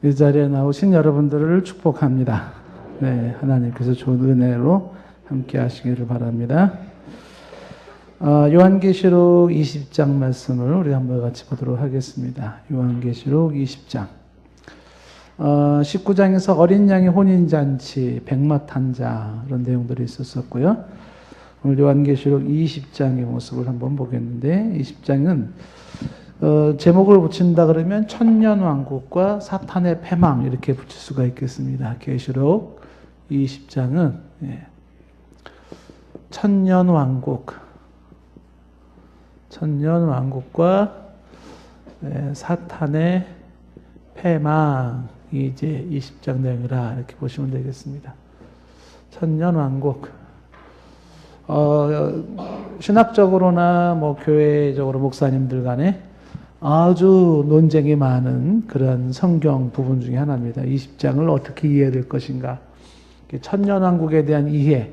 이 자리에 나오신 여러분들을 축복합니다. 네, 하나님께서 좋은 은혜로 함께 하시기를 바랍니다. 요한계시록 20장 말씀을 우리 한번 같이 보도록 하겠습니다. 요한계시록 20장. 19장에서 어린 양의 혼인잔치, 백마탄자 이런 내용들이 있었었고요. 오늘 요한계시록 20장의 모습을 한번 보겠는데, 20장은 제목을 붙인다 그러면 천년왕국과 사탄의 패망 이렇게 붙일 수가 있겠습니다. 계시록 20장은 천년왕국과 사탄의 패망이 이제 20장 내용이라 이렇게 보시면 되겠습니다. 천년왕국. 신학적으로나 뭐 교회적으로 목사님들 간에 아주 논쟁이 많은 그런 성경 부분 중에 하나입니다. 20장을 어떻게 이해해야 될 것인가. 천년왕국에 대한 이해.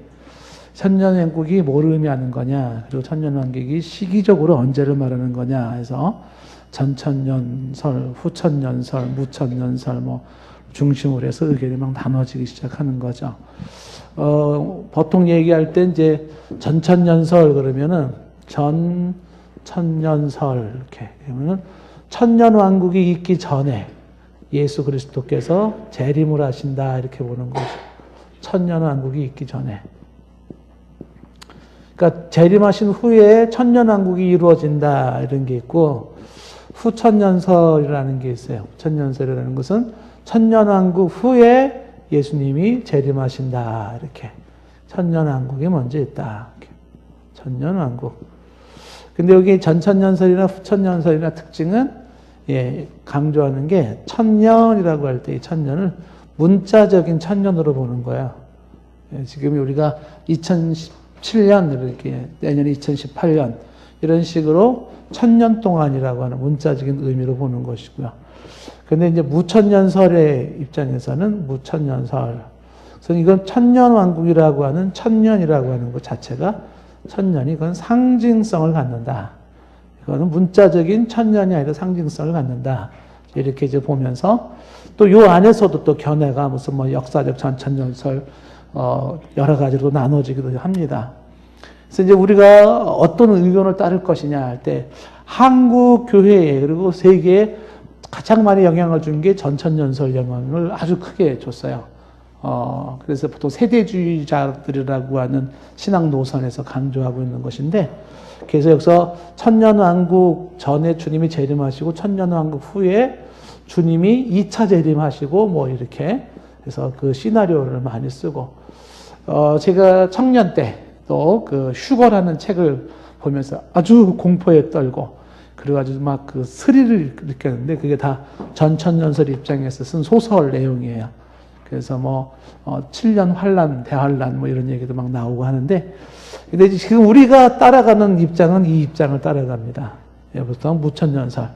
천년왕국이 뭐를 의미하는 거냐. 그리고 천년왕국이 시기적으로 언제를 말하는 거냐 해서 전천년설, 후천년설, 무천년설 뭐 중심으로 해서 의견이 막 나눠지기 시작하는 거죠. 보통 얘기할 때 이제 전천년설 그러면은 천년설 이렇게 그러면은 천년왕국이 있기 전에 예수 그리스도께서 재림을 하신다 이렇게 보는 거죠. 천년왕국이 있기 전에. 그러니까 재림하신 후에 천년왕국이 이루어진다 이런 게 있고, 후천년설이라는 게 있어요. 후천년설이라는 것은 천년왕국 후에 예수님이 재림하신다 이렇게. 천년왕국이 먼저 있다. 이렇게. 천년왕국. 근데 여기 전천년설이나 후천년설이나 특징은 강조하는 게 천년이라고 할 때 이 천년을 문자적인 천년으로 보는 거예요. 지금 우리가 2017년 이렇게 내년 2018년 이런 식으로 천년 동안이라고 하는 문자적인 의미로 보는 것이고요. 근데 이제 무천년설의 입장에서는 무천년설. 그래서 이건 천년왕국이라고 하는 천년이라고 하는 것 자체가 천년이 그건 상징성을 갖는다. 이거는 문자적인 천년이 아니라 상징성을 갖는다. 이렇게 이제 보면서 또 요 안에서도 또 견해가 무슨 뭐 역사적 전천년설 여러 가지로 나눠지기도 합니다. 그래서 이제 우리가 어떤 의견을 따를 것이냐 할 때 한국 교회에 그리고 세계에 가장 많이 영향을 준 게 전천년설 영향을 아주 크게 줬어요. 그래서 보통 세대주의자들이라고 하는 신앙 노선에서 강조하고 있는 것인데, 그래서 여기서 천년왕국 전에 주님이 재림하시고 천년왕국 후에 주님이 2차 재림하시고 뭐 이렇게 해서 그 시나리오를 많이 쓰고, 제가 청년 때 또 그 휴거라는 책을 보면서 아주 공포에 떨고 그래가지고 막 그 스릴을 느꼈는데, 그게 다 전천년설 입장에서 쓴 소설 내용이에요. 그래서 뭐 7년 환란, 대환란 뭐 이런 얘기도 막 나오고 하는데, 근데 지금 우리가 따라가는 입장은 이 입장을 따라갑니다. 보통 무천년설.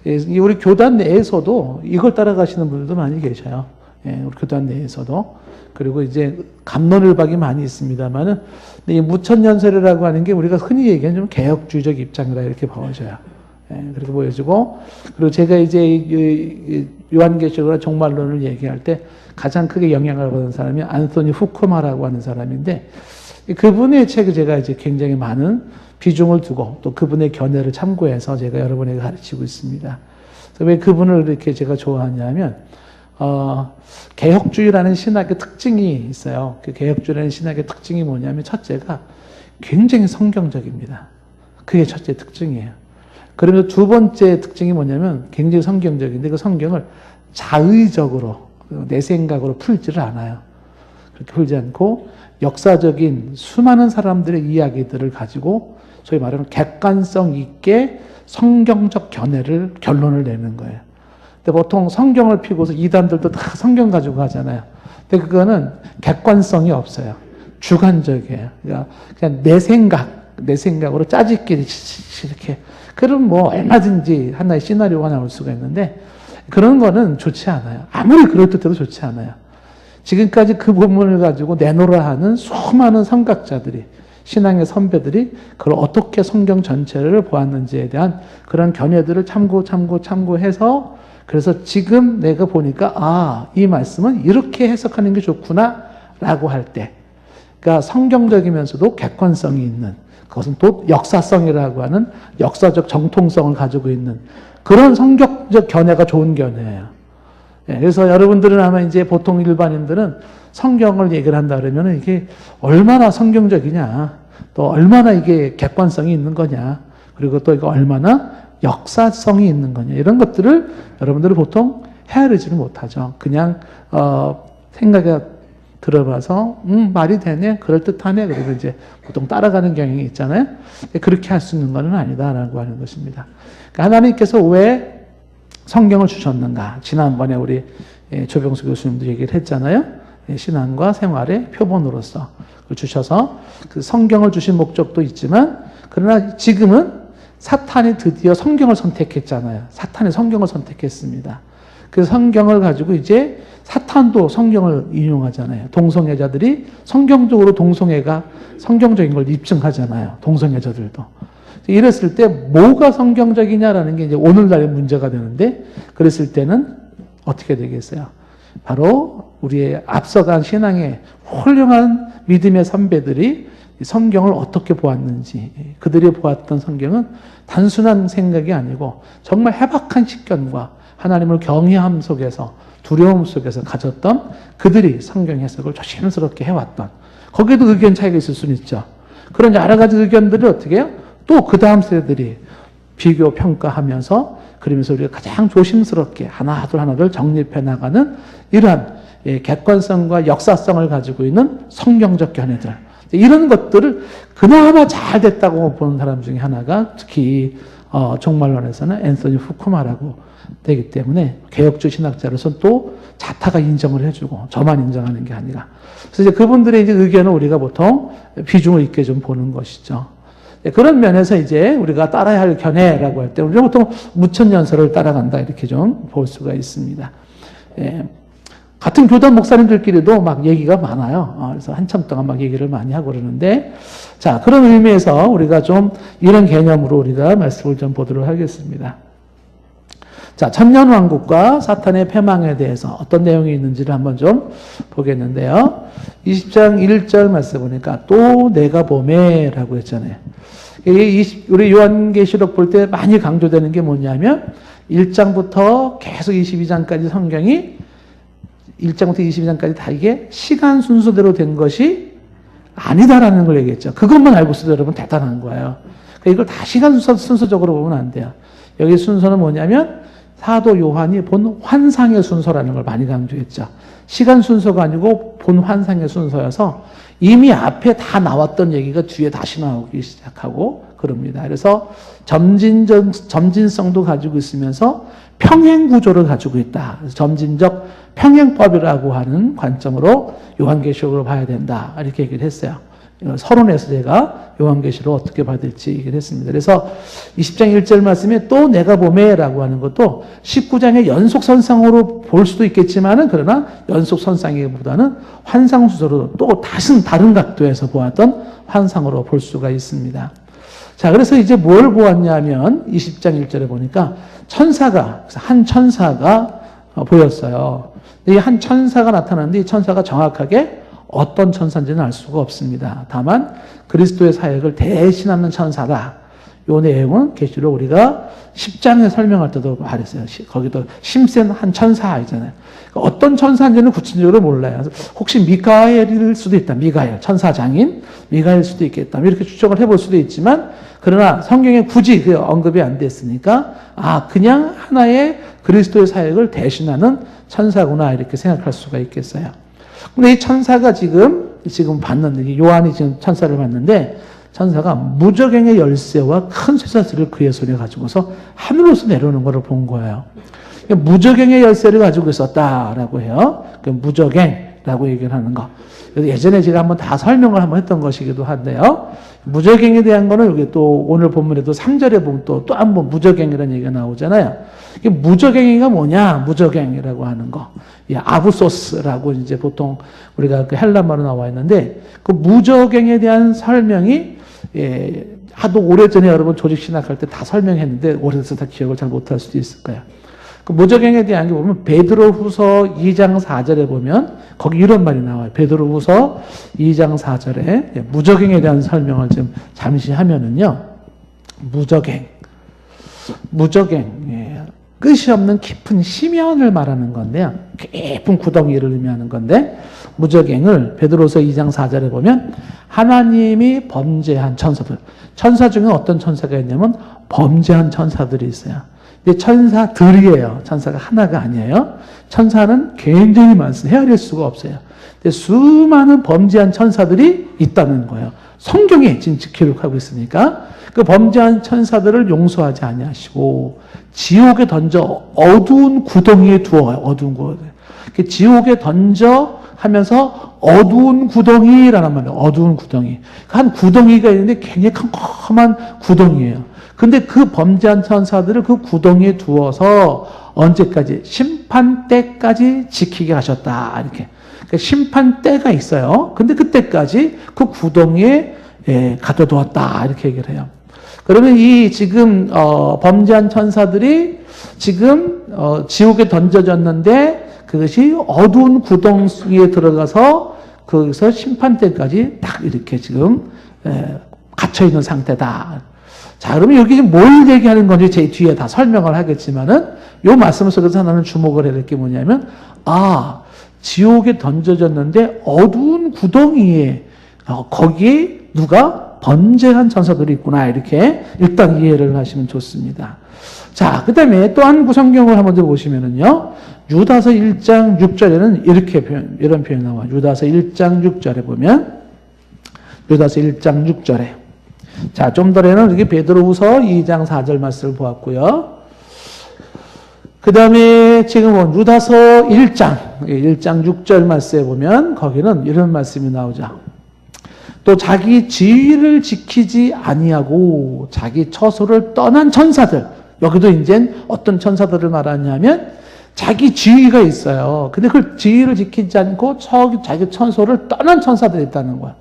우리 교단 내에서도 이걸 따라가시는 분들도 많이 계셔요. 우리 교단 내에서도. 그리고 이제 갑론을박이 많이 있습니다만은, 이 무천년설이라고 하는 게 우리가 흔히 얘기하는 좀 개혁주의적 입장이라 이렇게 보여져요. 그렇게 보여지고, 그리고 제가 이제 요한계시록이나 종말론을 얘기할 때 가장 크게 영향을 받은 사람이 안토니 후쿠마라고 하는 사람인데, 그분의 책을 제가 이제 굉장히 많은 비중을 두고 또 그분의 견해를 참고해서 제가 여러분에게 가르치고 있습니다. 그래서 왜 그분을 이렇게 제가 좋아하냐면, 개혁주의라는 신학의 특징이 있어요. 그 개혁주의라는 신학의 특징이 뭐냐면, 첫째가 굉장히 성경적입니다. 그게 첫째 특징이에요. 그러면 두 번째 특징이 뭐냐면 굉장히 성경적인데, 그 성경을 자의적으로 내 생각으로 풀지를 않아요. 그렇게 풀지 않고 역사적인 수많은 사람들의 이야기들을 가지고 소위 말하는 객관성 있게 성경적 결론을 내는 거예요. 근데 보통 성경을 피고서 이단들도 다 성경 가지고 하잖아요. 근데 그거는 객관성이 없어요. 주관적이에요. 그러니까 그냥 내 생각으로 짜집기 이렇게. 그럼 뭐 얼마든지 하나의 시나리오가 나올 수가 있는데, 그런 거는 좋지 않아요. 아무리 그럴듯해도 좋지 않아요. 지금까지 그 본문을 가지고 내놓으라 하는 수많은 성각자들이, 신앙의 선배들이 그걸 어떻게 성경 전체를 보았는지에 대한 그런 견해들을 참고해서 그래서 지금 내가 보니까 이 말씀은 이렇게 해석하는 게 좋구나 라고 할 때, 그러니까 성경적이면서도 객관성이 있는, 그것은 또 역사성이라고 하는 역사적 정통성을 가지고 있는 그런 성경적 견해가 좋은 견해예요. 그래서 여러분들은 아마 이제 보통 일반인들은 성경을 얘기를 한다 그러면 이게 얼마나 성경적이냐, 또 얼마나 이게 객관성이 있는 거냐, 그리고 또 이거 얼마나 역사성이 있는 거냐, 이런 것들을 여러분들은 보통 헤아리지를 못하죠. 그냥 생각이 들어봐서 말이 되네, 그럴듯하네, 그리고 이제 보통 따라가는 경향이 있잖아요. 그렇게 할 수 있는 것은 아니다라고 하는 것입니다. 그러니까 하나님께서 왜 성경을 주셨는가? 지난번에 우리 조병수 교수님도 얘기를 했잖아요. 신앙과 생활의 표본으로서 주셔서 그 성경을 주신 목적도 있지만, 그러나 지금은 사탄이 드디어 성경을 선택했잖아요. 사탄이 성경을 선택했습니다. 그 성경을 가지고 이제 사탄도 성경을 인용하잖아요. 동성애자들이 성경적으로 동성애가 성경적인 걸 입증하잖아요. 동성애자들도. 이랬을 때 뭐가 성경적이냐라는 게 이제 오늘날의 문제가 되는데, 그랬을 때는 어떻게 되겠어요? 바로 우리의 앞서간 신앙의 훌륭한 믿음의 선배들이 성경을 어떻게 보았는지, 그들이 보았던 성경은 단순한 생각이 아니고 정말 해박한 식견과 하나님을 경외함 속에서, 두려움 속에서 가졌던 그들이 성경 해석을 조심스럽게 해왔던, 거기에도 의견 차이가 있을 수는 있죠. 그런 여러 가지 의견들을 어떻게 해요? 또 그 다음 세대들이 비교 평가하면서, 그러면서 우리가 가장 조심스럽게 하나둘 정립해 나가는 이러한 객관성과 역사성을 가지고 있는 성경적 견해들, 이런 것들을 그나마 잘 됐다고 보는 사람 중에 하나가 특히 종말론에서는 앤서니 후쿠마라고 되기 때문에, 개혁주 신학자로서 또 자타가 인정을 해주고 저만 인정하는 게 아니라, 그래서 이제 그분들의 이제 의견을 우리가 보통 비중을 있게 좀 보는 것이죠. 그런 면에서 이제 우리가 따라야 할 견해라고 할 때 우리가 보통 무천연설을 따라간다, 이렇게 좀 볼 수가 있습니다. 같은 교단 목사님들끼리도 막 얘기가 많아요. 그래서 한참 동안 막 얘기를 많이 하고 그러는데, 자, 그런 의미에서 우리가 좀 이런 개념으로 우리가 말씀을 좀 보도록 하겠습니다. 자, 천년왕국과 사탄의 패망에 대해서 어떤 내용이 있는지를 한번 좀 보겠는데요. 20장 1절 말씀 보니까 또 내가 보매라고 했잖아요. 우리 요한계시록 볼 때 많이 강조되는 게 뭐냐면 1장부터 계속 22장까지 성경이 1장부터 22장까지 다 이게 시간 순서대로 된 것이 아니다라는 걸 얘기했죠. 그것만 알고 있어도 여러분 대단한 거예요. 그러니까 이걸 다 시간 순서적으로 보면 안 돼요. 여기 순서는 뭐냐면 사도 요한이 본 환상의 순서라는 걸 많이 강조했죠. 시간 순서가 아니고 본 환상의 순서여서 이미 앞에 다 나왔던 얘기가 뒤에 다시 나오기 시작하고 그럽니다. 그래서 점진성도 가지고 있으면서 평행 구조를 가지고 있다. 그래서 점진적 평행법이라고 하는 관점으로 요한계시록을 봐야 된다, 이렇게 얘기를 했어요. 서론에서 제가 요한계시록 어떻게 받을지 얘기를 했습니다. 그래서 20장 1절 말씀에 또 내가 보매라고 하는 것도 19장의 연속선상으로 볼 수도 있겠지만은, 그러나 연속선상이보다는 환상수소로 또 다른 각도에서 보았던 환상으로 볼 수가 있습니다. 자, 그래서 이제 뭘 보았냐면 20장 1절에 보니까 한 천사가 보였어요. 이 한 천사가 나타났는데 이 천사가 정확하게 어떤 천사인지는 알 수가 없습니다. 다만 그리스도의 사역을 대신하는 천사다. 이 내용은 계시록 우리가 10장에 설명할 때도 말했어요. 거기도 심센 한 천사이잖아요. 어떤 천사인지는 구체적으로 몰라요. 혹시 미가엘일 수도 있다. 미가엘, 천사장인 미가엘일 수도 있겠다. 이렇게 추정을 해볼 수도 있지만, 그러나 성경에 굳이 그 언급이 안 됐으니까 그냥 하나의 그리스도의 사역을 대신하는 천사구나, 이렇게 생각할 수가 있겠어요. 근데 이 천사가 지금 봤는데, 요한이 지금 천사를 봤는데, 천사가 무저갱의 열쇠와 큰 쇠사슬을 그의 손에 가지고서 하늘로서 내려오는 것을 본 거예요. 무저갱의 열쇠를 가지고 있었다라고 해요. 그 무저갱이라고 얘기를 하는 거. 예전에 제가 한번 다 설명을 한번 했던 것이기도 한데요. 무저갱에 대한 거는 여기 또 오늘 본문에도 3절에 보면 또 한 번 무저갱이라는 얘기가 나오잖아요. 이게 무저갱이가 뭐냐? 무저갱이라고 하는 거. 아부소스라고 이제 보통 우리가 그 헬라말로 나와 있는데, 그 무저갱에 대한 설명이 하도 오래전에 여러분 조직 신학할 때 다 설명했는데 오래돼서 다 기억을 잘 못할 수도 있을 거예요. 그 무적행에 대한 게 보면 베드로후서 2장 4절에 보면 거기 이런 말이 나와요. 베드로후서 2장 4절에 무적행에 대한 설명을 좀 잠시 하면은요. 무적행, 끝이 없는 깊은 심연을 말하는 건데요. 깊은 구덩이를 의미하는 건데 무적행을 베드로서 2장 4절에 보면 하나님이 범죄한 천사들, 천사 중에 어떤 천사가 있냐면 범죄한 천사들이 있어요. 근데 천사들이에요. 천사가 하나가 아니에요. 천사는 굉장히 많습니다. 헤아릴 수가 없어요. 근데 수많은 범죄한 천사들이 있다는 거예요. 성경에 진짜 기록하고 있으니까 그 범죄한 천사들을 용서하지 아니하시고 지옥에 던져 어두운 구덩이에 두어요. 어두운 구덩이. 지옥에 던져 하면서 어두운 구덩이라는 말이에요. 어두운 구덩이. 한 구덩이가 있는데 굉장히 컴컴한 구덩이에요. 근데 그 범죄한 천사들을 그 구덩이에 두어서 언제까지? 심판 때까지 지키게 하셨다. 이렇게. 그러니까 심판 때가 있어요. 근데 그때까지 그 구덩이에 가둬두었다. 이렇게 얘기를 해요. 그러면 이 지금 범죄한 천사들이 지금 지옥에 던져졌는데 그것이 어두운 구덩이에 들어가서 거기서 심판 때까지 딱 이렇게 지금 갇혀 있는 상태다. 자, 그러면 여기 뭘 얘기하는 건지 제 뒤에 다 설명을 하겠지만은 이 말씀 속에서 하나는 주목을 해야 될 게 뭐냐면 지옥에 던져졌는데 어두운 구덩이에 거기에 누가 범죄한 천사들이 있구나. 이렇게 일단 이해를 하시면 좋습니다. 자, 그 다음에 또 한 성경을 한번 더 보시면은요. 유다서 1장 6절에는 이런 표현이 나와요. 유다서 1장 6절에 보면, 유다서 1장 6절에. 자, 좀 전에는 이렇게 베드로후서 2장 4절 말씀을 보았고요. 그 다음에 지금 유다서 1장 6절 말씀에 보면 거기는 이런 말씀이 나오죠. 또 자기 지위를 지키지 아니하고 자기 처소를 떠난 천사들. 여기도 이제 어떤 천사들을 말하냐면 자기 지위가 있어요. 근데 그 지위를 지키지 않고 자기 처소를 떠난 천사들이 있다는 거야.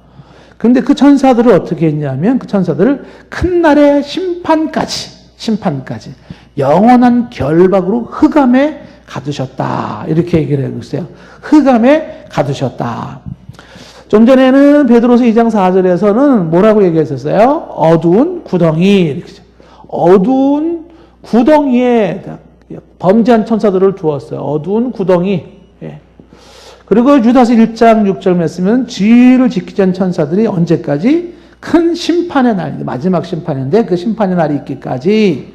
근데 그 천사들을 어떻게 했냐면 그 천사들을 큰 날의 심판까지 영원한 결박으로 흑암에 가두셨다. 이렇게 얘기를 하고 있어요. 흑암에 가두셨다. 좀 전에는 베드로서 2장 4절에서는 뭐라고 얘기했었어요? 어두운 구덩이. 어두운 구덩이에 범죄한 천사들을 두었어요. 어두운 구덩이. 그리고 유다서 1장 6절 말씀은 지위를 지키지 않은 천사들이 언제까지? 큰 심판의 날, 마지막 심판인데 그 심판의 날이 있기까지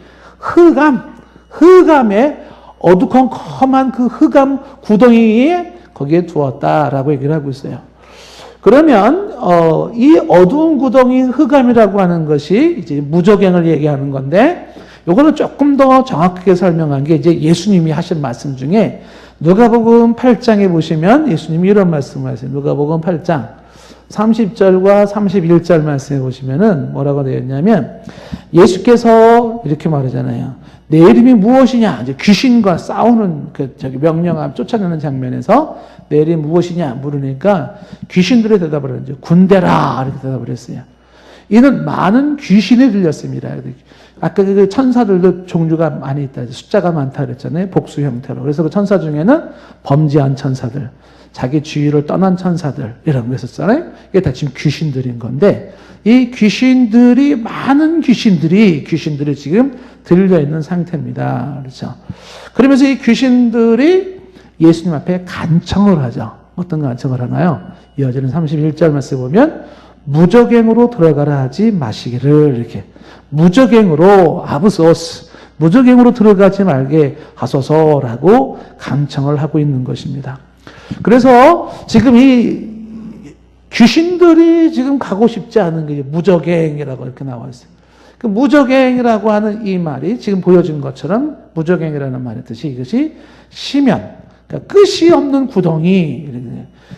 흑암에 어두컴컴한 그 흑암 구덩이에 거기에 두었다라고 얘기를 하고 있어요. 그러면 이 어두운 구덩이 흑암이라고 하는 것이 이제 무적행을 얘기하는 건데 요거는 조금 더 정확하게 설명한 게 이제 예수님이 하신 말씀 중에 누가복음 8장에 보시면 예수님이 이런 말씀을 하세요. 누가복음 8장 30절과 31절 말씀에 보시면은 뭐라고 되어 있냐면 예수께서 이렇게 말하잖아요. 내 이름이 무엇이냐? 이제 귀신과 싸우는 명령함 쫓아내는 장면에서 내 이름이 무엇이냐 물으니까 귀신들의 대답을 하죠. 군대라 이렇게 대답을 했어요. 이는 많은 귀신이 들렸습니다. 아까 그 천사들도 종류가 많이 있다. 숫자가 많다 그랬잖아요. 복수 형태로. 그래서 그 천사 중에는 범죄한 천사들, 자기 주위를 떠난 천사들 이런 거 있었잖아요. 이게 다 지금 귀신들인 건데 이 귀신들이 많은 귀신들이 지금 들려 있는 상태입니다. 그렇죠? 그러면서 이 귀신들이 예수님 앞에 간청을 하죠. 어떤 간청을 하나요? 이어지는 31절 말씀 보면 무적행으로 들어가라 하지 마시기를 이렇게 무적행으로 아브소스 무적행으로 들어가지 말게 하소서라고 간청을 하고 있는 것입니다. 그래서 지금 이 귀신들이 지금 가고 싶지 않은 게 무적행이라고 이렇게 나와 있어요. 그 무적행이라고 하는 이 말이 지금 보여준 것처럼 무적행이라는 말의 뜻이 이것이 심연, 그러니까 끝이 없는 구덩이,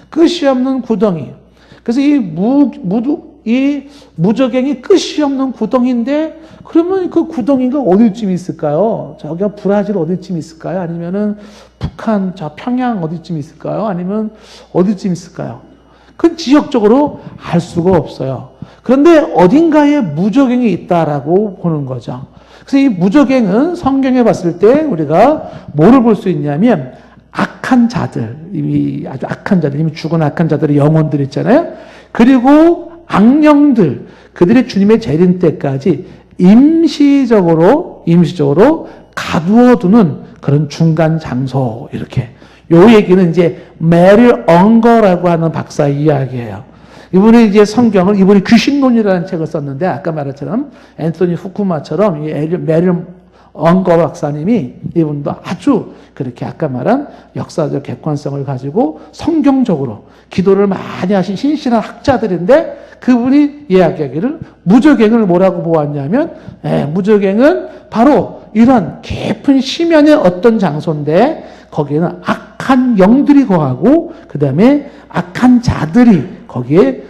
끝이 없는 구덩이. 그래서 이 무적행이 끝이 없는 구덩이인데 그러면 그 구덩이가 어디쯤 있을까요? 저기 브라질 어디쯤 있을까요? 아니면은 북한 저 평양 어디쯤 있을까요? 아니면 어디쯤 있을까요? 그 지역적으로 알 수가 없어요. 그런데 어딘가에 무저갱이 있다라고 보는 거죠. 그래서 이 무저갱은 성경에 봤을 때 우리가 뭐를 볼 수 있냐면 악한 자들, 이미 아주 악한 자들, 이미 죽은 악한 자들의 영혼들 있잖아요. 그리고 악령들, 그들의 주님의 재림 때까지 임시적으로 가두어두는 그런 중간 장소, 이렇게. 요 얘기는 이제 메릴 엉거라고 하는 박사의 이야기예요. 이분이 이제 성경을, 이분이 귀신론이라는 책을 썼는데, 아까 말했처럼 앤토니 후쿠마처럼 이 메릴 엉거 박사님이, 이분도 아주 그렇게 아까 말한 역사적 객관성을 가지고 성경적으로 기도를 많이 하신 신실한 학자들인데, 그분이 이야기하기를 무저갱을 뭐라고 보았냐면, 무저갱은 바로 이런 깊은 심연의 어떤 장소인데, 거기에는 악한 영들이 거하고, 그 다음에 악한 자들이 거기에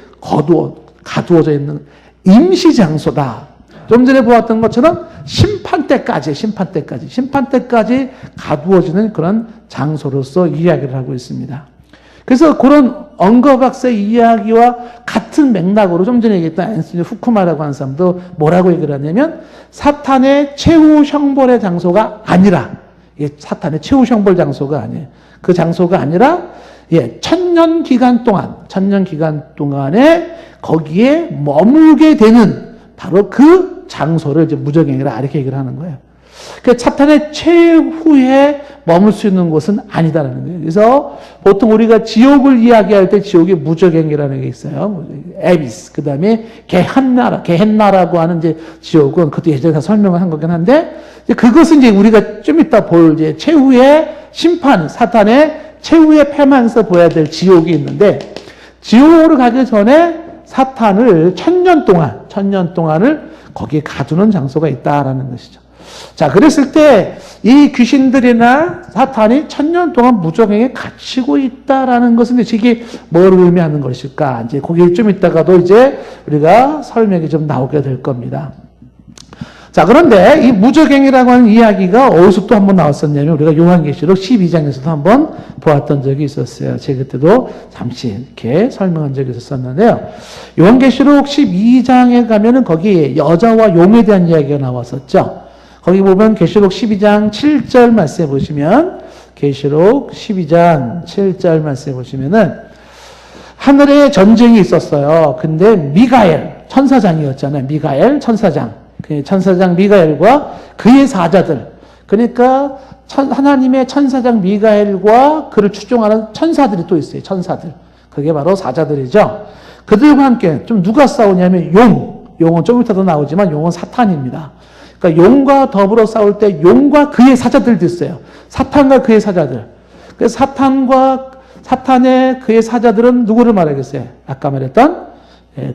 가두어져 있는 임시 장소다. 좀 전에 보았던 것처럼 심판 때까지 가두어지는 그런 장소로서 이야기를 하고 있습니다. 그래서 그런 엉거 박사의 이야기와 같은 맥락으로 좀 전에 얘기했던 앤서니 후쿠마라고 하는 사람도 뭐라고 얘기를 하냐면, 사탄의 최후 형벌의 장소가 아니라, 사탄의 최후 형벌 장소가 아니에요. 그 장소가 아니라, 천년 기간 동안에 거기에 머물게 되는 바로 그 장소를 이제 무저갱이라 이렇게 얘기를 하는 거예요. 그 사탄의 최후에 머물 수 있는 곳은 아니다라는 거예요. 그래서 보통 우리가 지옥을 이야기할 때 지옥에 무저갱이라는 게 있어요. 에비스, 그 다음에 게헨나라고 하는 이제 지옥은 그것도 예전에 다 설명을 한 거긴 한데, 그것은 이제 우리가 좀 이따 볼 이제 최후의 심판, 사탄의 최후의 패망에서 보여야 될 지옥이 있는데, 지옥으로 가기 전에 사탄을 천년 동안을 거기에 가두는 장소가 있다라는 것이죠. 자, 그랬을 때 이 귀신들이나 사탄이 천년 동안 무저갱에 갇히고 있다라는 것은 이게 뭘 의미하는 것일까? 이제 거기 좀 있다가도 이제 우리가 설명이 좀 나오게 될 겁니다. 자, 그런데 이 무저갱이라고 하는 이야기가 어디서 또 한번 나왔었냐면, 우리가 요한계시록 12장에서도 한번 보았던 적이 있었어요. 제가 그때도 잠시 이렇게 설명한 적이 있었는데요. 요한계시록 12장에 가면은 거기 여자와 용에 대한 이야기가 나왔었죠. 거기 보면 계시록 12장 7절 말씀해 보시면, 계시록 12장 7절 말씀해 보시면은 하늘에 전쟁이 있었어요. 근데 미가엘 천사장이었잖아요. 미가엘 천사장. 천사장 미가엘과 그의 사자들, 그러니까 하나님의 천사장 미가엘과 그를 추종하는 천사들이 또 있어요. 천사들. 그게 바로 사자들이죠. 그들과 함께 좀 누가 싸우냐면 용은 좀 이따 더 나오지만 용은 사탄입니다. 그러니까 용과 더불어 싸울 때 용과 그의 사자들도 있어요. 사탄과 그의 사자들. 그래서 사탄의 그의 사자들은 누구를 말하겠어요? 아까 말했던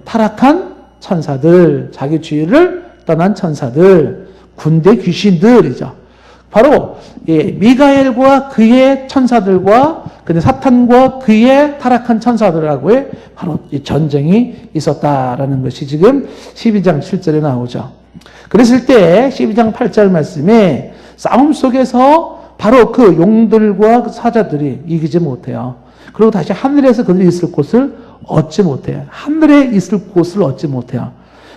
타락한 천사들, 자기 주의를 떠난 천사들, 군대 귀신들이죠. 바로 미가엘과 그의 천사들과 근데 사탄과 그의 타락한 천사들하고의 바로 이 전쟁이 있었다라는 것이 지금 12장 7절에 나오죠. 그랬을 때 12장 8절 말씀에 싸움 속에서 바로 그 용들과 그 사자들이 이기지 못해요. 그리고 다시 하늘에서 그들이 있을 곳을 얻지 못해요. 하늘에 있을 곳을 얻지 못해요.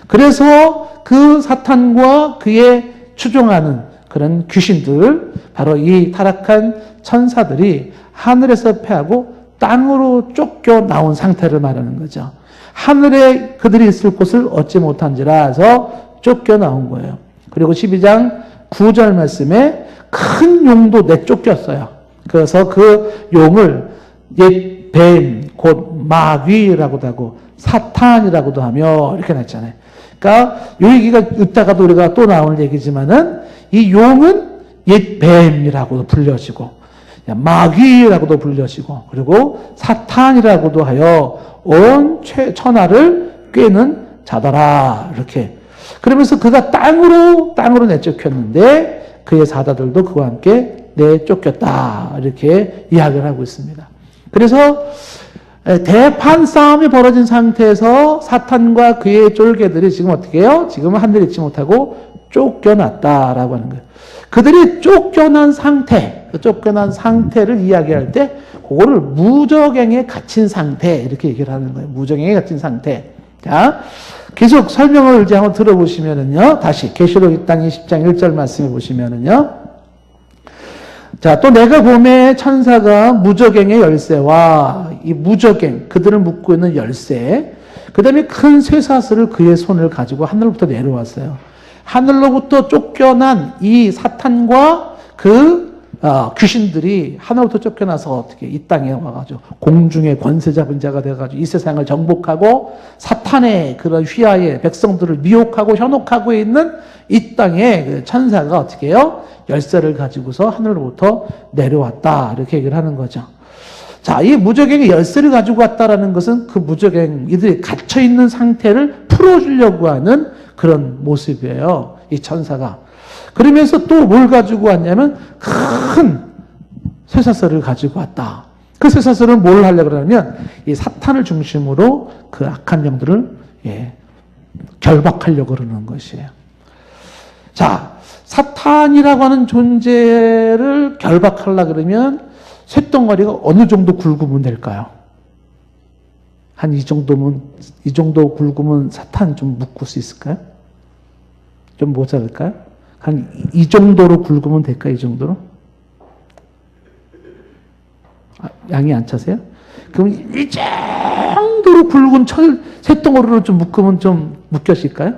그래서 그 사탄과 그의 추종하는 그런 귀신들, 바로 이 타락한 천사들이 하늘에서 패하고 땅으로 쫓겨 나온 상태를 말하는 거죠. 하늘에 그들이 있을 곳을 얻지 못한지라 해서 쫓겨 나온 거예요. 그리고 12장 9절 말씀에 큰 용도 내쫓겼어요. 그래서 그 용을 옛 뱀, 곧 마귀라고도 하고 사탄이라고도 하며 이렇게 놨잖아요. 그러니까 이 얘기가 이따가도 우리가 또 나올 얘기지만은 이 용은 옛 뱀이라고도 불려지고 마귀라고도 불려지고 그리고 사탄이라고도 하여 온 천하를 꿰는 자더라 이렇게. 그러면서 그가 땅으로 내쫓겼는데 그의 사자들도 그와 함께 내쫓겼다 이렇게 이야기를 하고 있습니다. 그래서 대판 싸움이 벌어진 상태에서 사탄과 그의 쫄개들이 지금 어떻게 해요? 지금 하늘에 있지 못하고 쫓겨났다라고 하는 거예요. 그들이 쫓겨난 상태를 이야기할 때 그거를 무저갱에 갇힌 상태 이렇게 얘기를 하는 거예요. 무저갱에 갇힌 상태. 자, 계속 설명을 이제 한번 들어보시면은요. 다시 계시록 10장 1절 말씀해 보시면은요. 자, 또 내가 봄에 천사가 무저갱의 열쇠와 이 무저갱, 그들을 묶고 있는 열쇠, 그 다음에 큰 쇠사슬을 그의 손을 가지고 하늘로부터 내려왔어요. 하늘로부터 쫓겨난 이 사탄과 그 귀신들이 하늘로부터 쫓겨나서 어떻게 이 땅에 와가지고 공중의 권세 잡은 자가 돼가지고 이 세상을 정복하고 사탄의 그런 휘하에 백성들을 미혹하고 현혹하고 있는 이 땅에 그 천사가 어떻게 해요? 열쇠를 가지고서 하늘로부터 내려왔다. 이렇게 얘기를 하는 거죠. 자, 이 무저갱의 열쇠를 가지고 왔다라는 것은 그 무저갱, 이들이 갇혀있는 상태를 풀어주려고 하는 그런 모습이에요. 이 천사가. 그러면서 또 뭘 가지고 왔냐면 큰 쇠사슬을 가지고 왔다. 그 쇠사슬은 뭘 하려고 그러냐면 이 사탄을 중심으로 그 악한 영들을 결박하려고 그러는 것이에요. 자, 사탄이라고 하는 존재를 결박하려고 그러면 쇳덩어리가 어느 정도 굵으면 될까요? 한 이 정도 굵으면 사탄 좀 묶을 수 있을까요? 좀 모자랄까요? 한 이 정도로 굵으면 될까요? 이 정도로? 양이 안 차세요? 그럼 이 정도로 굵은 쇳덩어리로 좀 묶으면 좀 묶여질까요?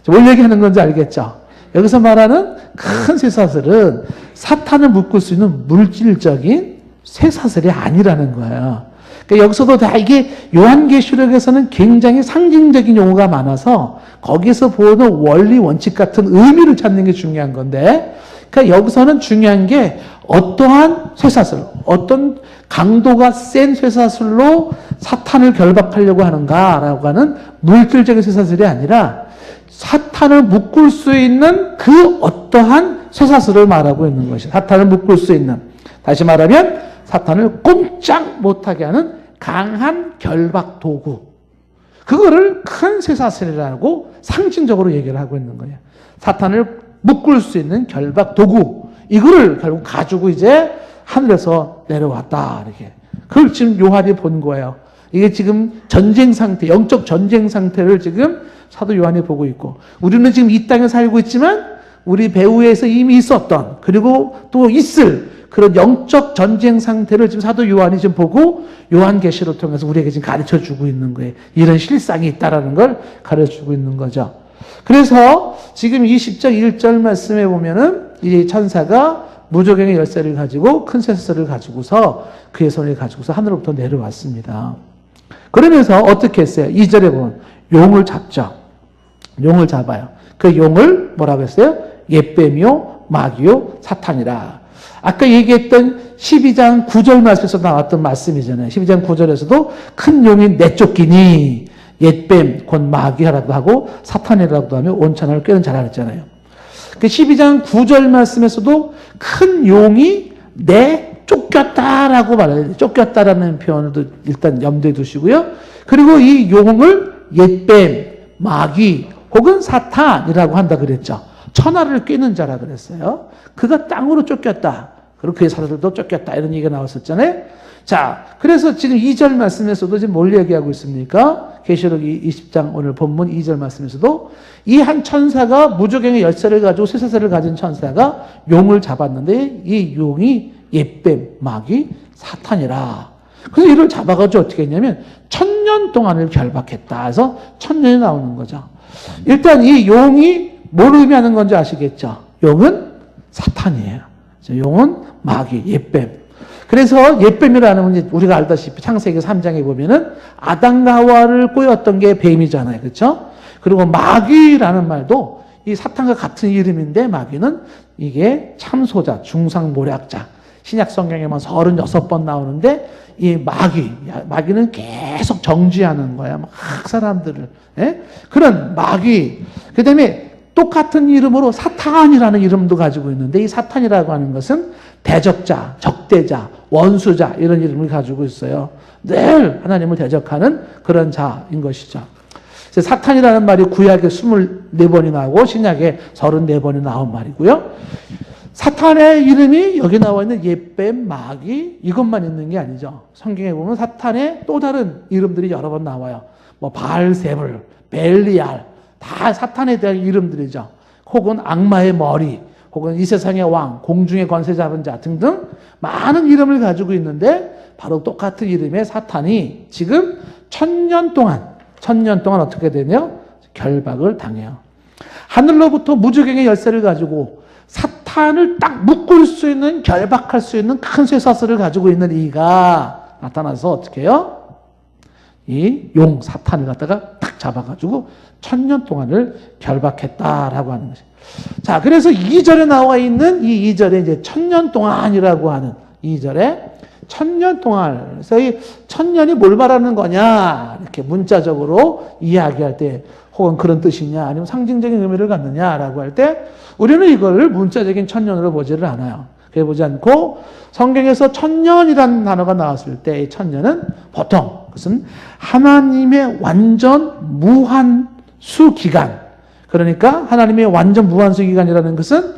뭘 얘기하는 건지 알겠죠? 여기서 말하는 큰 쇠사슬은 사탄을 묶을 수 있는 물질적인 쇠사슬이 아니라는 거예요. 그러니까 여기서도 다 이게 요한계시록에서는 굉장히 상징적인 용어가 많아서 거기서 보는 원리 원칙 같은 의미를 찾는 게 중요한 건데, 그러니까 여기서는 중요한 게 어떠한 쇠사슬, 어떤 강도가 센 쇠사슬로 사탄을 결박하려고 하는가라고 하는 물질적인 쇠사슬이 아니라 사탄을 묶을 수 있는 그 어떠한 쇠사슬을 말하고 있는 것이 사탄을 묶을 수 있는, 다시 말하면 사탄을 꼼짝 못하게 하는 강한 결박 도구, 그거를 큰 쇠사슬이라고 상징적으로 얘기를 하고 있는 거예요. 사탄을 묶을 수 있는 결박 도구, 이거를 결국 가지고 이제 하늘에서 내려왔다. 이렇게. 그걸 지금 요한이 본 거예요. 이게 지금 전쟁 상태, 영적 전쟁 상태를 지금 사도 요한이 보고 있고, 우리는 지금 이 땅에 살고 있지만 우리 배후에서 이미 있었던, 그리고 또 있을 그런 영적 전쟁 상태를 지금 사도 요한이 지금 보고 요한계시를 통해서 우리에게 지금 가르쳐 주고 있는 거예요. 이런 실상이 있다라는 걸 가르쳐 주고 있는 거죠. 그래서 지금 20장 1절 말씀에 보면은 이 천사가 무저갱의 열쇠를 가지고 큰 쇠사슬을 가지고서 그의 손을 가지고서 하늘로부터 내려왔습니다. 그러면서 어떻게 했어요? 2절에 보면 용을 잡죠. 용을 잡아요. 그 용을 뭐라고 했어요? 옛뱀이요, 마귀요, 사탄이라. 아까 얘기했던 12장 9절 말씀에서 나왔던 말씀이잖아요. 12장 9절에서도 큰 용이 내쫓기니 옛뱀, 곧 마귀라고 하고 사탄이라고도 하며 온천을 꿰는 자라 그랬잖아요. 그 12장 9절 말씀에서도 큰 용이 쫓겼다라고 말해요. 쫓겼다라는 표현도 일단 염두에 두시고요. 그리고 이 용을 옛뱀, 마귀 혹은 사탄이라고 한다 그랬죠. 천하를 꿰는 자라 그랬어요. 그가 땅으로 쫓겼다. 그리고 그의 사람들도 쫓겼다. 이런 얘기가 나왔었잖아요. 자, 그래서 지금 2절 말씀에서도 지금 뭘 얘기하고 있습니까? 계시록 20장 오늘 본문 2절 말씀에서도 이 한 천사가 무저갱의 열쇠를 가지고 쇠사슬을 가진 천사가 용을 잡았는데 이 용이 옛뱀, 마귀, 사탄이라. 그래서 이를 잡아가지고 어떻게 했냐면 1000년 동안을 결박했다. 그래서 1000년이 나오는 거죠. 일단 이 용이 뭘 의미하는 건지 아시겠죠? 용은 사탄이에요. 용은 마귀, 옛뱀. 그래서 옛뱀이라는 건 우리가 알다시피 창세기 3장에 보면은 아담과 하와를 꼬였던 게 뱀이잖아요. 그렇죠? 그리고 마귀라는 말도 이 사탄과 같은 이름인데 마귀는 이게 참소자, 중상모략자. 신약 성경에만 36번 나오는데 이 마귀는 계속 정죄하는 거야. 막 사람들을. 예? 그런 마귀. 그 다음에 똑같은 이름으로 사탄이라는 이름도 가지고 있는데 이 사탄이라고 하는 것은 대적자, 적대자, 원수자 이런 이름을 가지고 있어요. 늘 하나님을 대적하는 그런 자인 것이죠. 그래서 사탄이라는 말이 구약에 24번이 나오고 신약에 34번이 나온 말이고요. 사탄의 이름이 여기 나와 있는 옙뱀, 마귀 이것만 있는 게 아니죠. 성경에 보면 사탄의 또 다른 이름들이 여러 번 나와요. 뭐 바알세불, 벨리알 다 사탄에 대한 이름들이죠. 혹은 악마의 머리, 혹은 이 세상의 왕, 공중의 권세 잡은 자 등등 많은 이름을 가지고 있는데 바로 똑같은 이름의 사탄이 지금 1000년 동안 어떻게 되냐? 결박을 당해요. 하늘로부터 무저갱의 열쇠를 가지고 사탄을 딱 묶을 수 있는, 결박할 수 있는 큰 쇠사슬을 가지고 있는 이가 나타나서 어떻게 해요? 이 용 사탄을 갖다가 딱 잡아가지고 1000년 동안을 결박했다라고 하는 것이. 자, 그래서 2절에 나와 있는 이 2절에 이제 1000년 동안이라고 하는 2절에 1000년 동안. 그래서 이 1000년이 뭘 말하는 거냐? 이렇게 문자적으로 이야기할 때 혹은 그런 뜻이냐 아니면 상징적인 의미를 갖느냐라고 할 때 우리는 이걸 문자적인 1000년으로 보지를 않아요. 그래 보지 않고 성경에서 1000년이라는 단어가 나왔을 때 이 1000년은 보통 그것은 하나님의 완전 무한수 기간. 그러니까 하나님의 완전 무한수 기간이라는 것은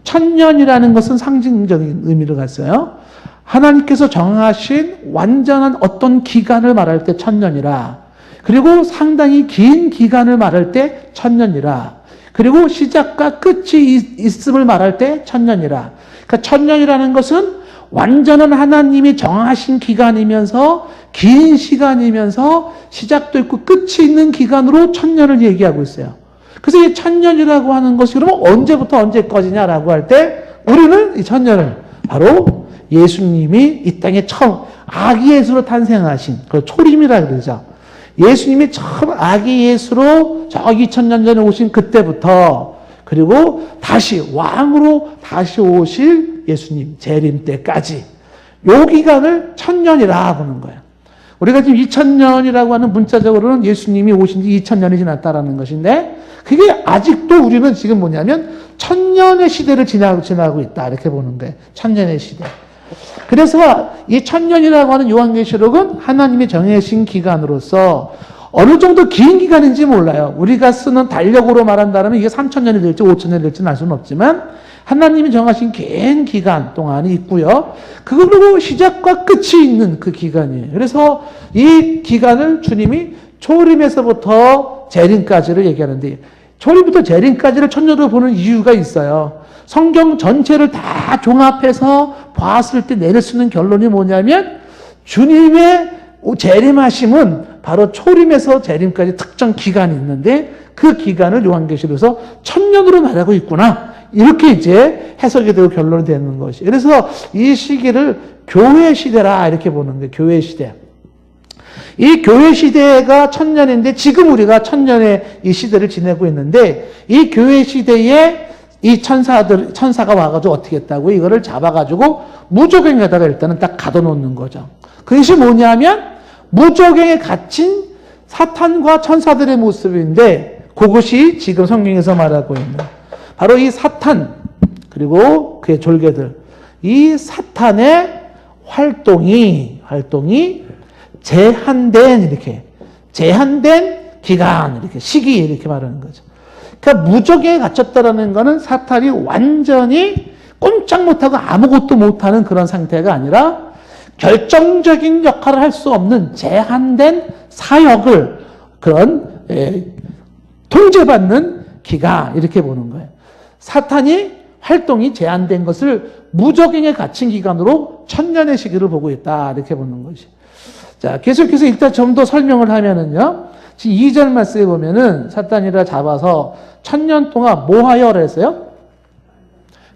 1000년이라는 것은 상징적인 의미를 갖어요. 하나님께서 정하신 완전한 어떤 기간을 말할 때 1000년이라. 그리고 상당히 긴 기간을 말할 때 1000년이라. 그리고 시작과 끝이 있음을 말할 때 1000년이라. 그러니까 1000년이라는 것은 완전한 하나님이 정하신 기간이면서 긴 시간이면서 시작도 있고 끝이 있는 기간으로 1000년을 얘기하고 있어요. 그래서 이 1000년이라고 하는 것이 그러면 언제부터 언제까지냐라고 할 때 우리는 이 1000년을 바로 예수님이 이 땅에 처음 아기 예수로 탄생하신 그 초림이라 그러죠. 예수님이 처음 아기 예수로 저기 2000년 전에 오신 그때부터 그리고 다시 왕으로 다시 오실 예수님 재림 때까지 요 기간을 1000년이라 보는 거예요. 우리가 지금 2000년이라고 하는 문자적으로는 예수님이 오신 지 2000년이 지났다라는 것인데 그게 아직도 우리는 지금 뭐냐면 1000년의 시대를 지나고 있다 이렇게 보는 거예요. 1000년의 시대. 그래서 이 1000년이라고 하는 요한계시록은 하나님이 정해진 기간으로서 어느 정도 긴 기간인지 몰라요. 우리가 쓰는 달력으로 말한다면 이게 3000년이 될지 5000년이 될지는 알 수는 없지만 하나님이 정하신 긴 기간 동안이 있고요. 그걸로 시작과 끝이 있는 그 기간이에요. 그래서 이 기간을 주님이 초림에서부터 재림까지를 얘기하는데 초림부터 재림까지를 1000년으로 보는 이유가 있어요. 성경 전체를 다 종합해서 봤을 때 내릴 수 있는 결론이 뭐냐면 주님의 재림하심은 바로 초림에서 재림까지 특정 기간이 있는데 그 기간을 요한계시록에서 1000년으로 말하고 있구나. 이렇게 이제 해석이 되고 결론이 되는 것이. 그래서 이 시기를 교회 시대라 이렇게 보는 거예요. 교회 시대. 이 교회 시대가 1000년인데 지금 우리가 1000년의 이 시대를 지내고 있는데 이 교회 시대에 이 천사가 와가지고 어떻게 했다고 이거를 잡아가지고 무저갱에다가 일단은 딱 가둬놓는 거죠. 그것이 뭐냐면 무저갱에 갇힌 사탄과 천사들의 모습인데 그것이 지금 성경에서 말하고 있는 바로 이 사탄 그리고 그의 졸개들 이 사탄의 활동이 제한된 기간 이렇게 시기 이렇게 말하는 거죠. 그러니까 무적에 갇혔다라는 것은 사탄이 완전히 꼼짝 못하고 아무것도 못하는 그런 상태가 아니라 결정적인 역할을 할 수 없는 제한된 사역을 그런 통제받는 기간 이렇게 보는 거예요. 사탄이 활동이 제한된 것을 무적행에 갇힌 기간으로 1000년의 시기를 보고 있다 이렇게 보는 것이. 자, 계속해서 일단 좀 더 설명을 하면은요. 지금 2절 말씀에 보면은 사탄이라 잡아서 1000년 동안 뭐 하여 그랬어요?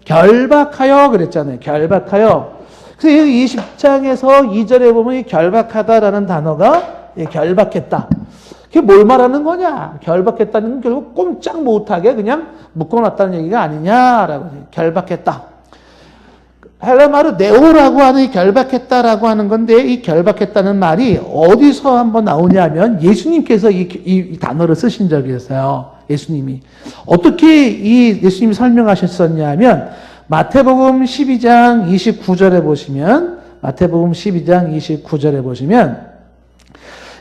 결박하여 그랬잖아요. 결박하여. 그래서 이 20장에서 2절에 보면 이 결박하다라는 단어가 결박했다. 그게 뭘 말하는 거냐? 결박했다는 건 결국 꼼짝 못하게 그냥 묶어놨다는 얘기가 아니냐라고. 결박했다. 헬라말로 네오라고 하는 이 결박했다라고 하는 건데 이 결박했다는 말이 어디서 한번 나오냐면 예수님께서 이 단어를 쓰신 적이 있어요. 예수님이. 어떻게 이 예수님이 설명하셨었냐면 마태복음 12장 29절에 보시면 마태복음 12장 29절에 보시면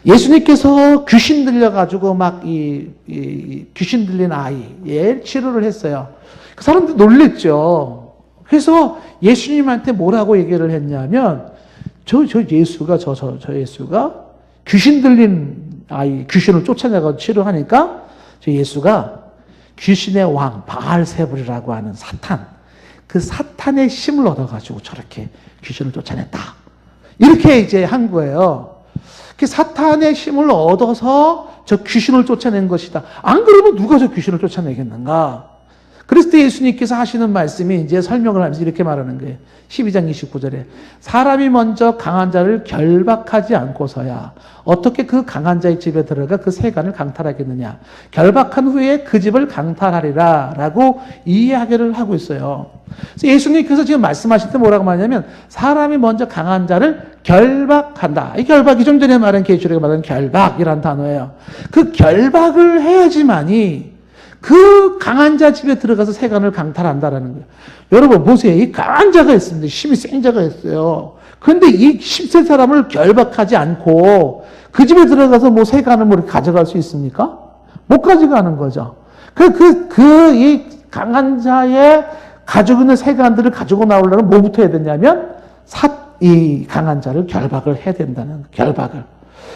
예수님께서 귀신 들려가지고 막 귀신 들린 아이의 치료를 했어요. 그 사람들 놀랬죠. 그래서 예수님한테 뭐라고 얘기를 했냐면, 저 예수가 귀신 들린 아이, 귀신을 쫓아내고 치료하니까 저 예수가 귀신의 왕, 바알세불이라고 하는 사탄, 그 사탄의 힘을 얻어가지고 저렇게 귀신을 쫓아냈다. 이렇게 이제 한 거예요. 그 사탄의 힘을 얻어서 저 귀신을 쫓아낸 것이다. 안 그러면 누가 저 귀신을 쫓아내겠는가? 그랬을 때 예수님께서 하시는 말씀이 이제 설명을 하면서 이렇게 말하는 거예요. 12장 29절에 사람이 먼저 강한 자를 결박하지 않고서야 어떻게 그 강한 자의 집에 들어가 그 세간을 강탈하겠느냐. 결박한 후에 그 집을 강탈하리라 라고 이야기를 하고 있어요. 그래서 예수님께서 지금 말씀하실 때 뭐라고 말하냐면 사람이 먼저 강한 자를 결박한다. 이 결박이 좀 전에 말한 계시록에 말한 결박이라는 단어예요. 그 결박을 해야지만이 그 강한 자 집에 들어가서 세간을 강탈한다라는 거예요. 여러분 보세요. 이 강한 자가 있습니다. 힘이 센 자가 있어요. 그런데 이 힘센 사람을 결박하지 않고 그 집에 들어가서 뭐 세간을 뭐 가져갈 수 있습니까? 못 가져가는 거죠. 이 강한 자의 가지고 있는 세간들을 가지고 나오려면 뭐부터 해야 되냐면 이 강한 자를 결박을 해야 된다는 결박을.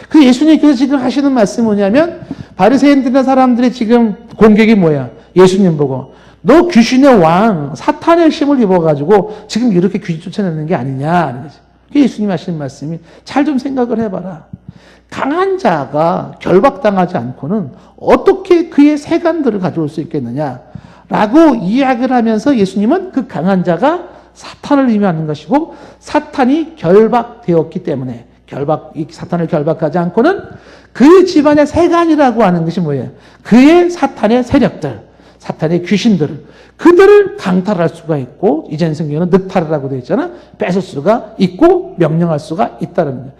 그 예수님께서 지금 하시는 말씀이 뭐냐면 바리새인들이나 사람들의 지금 공격이 뭐야? 예수님 보고 너 귀신의 왕 사탄의 힘을 입어가지고 지금 이렇게 귀신 쫓아내는 게 아니냐. 예수님 하시는 말씀이 잘 좀 생각을 해봐라. 강한 자가 결박당하지 않고는 어떻게 그의 세간들을 가져올 수 있겠느냐라고 이야기를 하면서 예수님은 그 강한 자가 사탄을 의미하는 것이고 사탄이 결박되었기 때문에 이 사탄을 결박하지 않고는 그 집안의 세간이라고 하는 것이 뭐예요? 그의 사탄의 세력들, 사탄의 귀신들을, 그들을 강탈할 수가 있고, 이전 성경에는 늑탈이라고 되어 있잖아. 뺏을 수가 있고, 명령할 수가 있다는 거예요.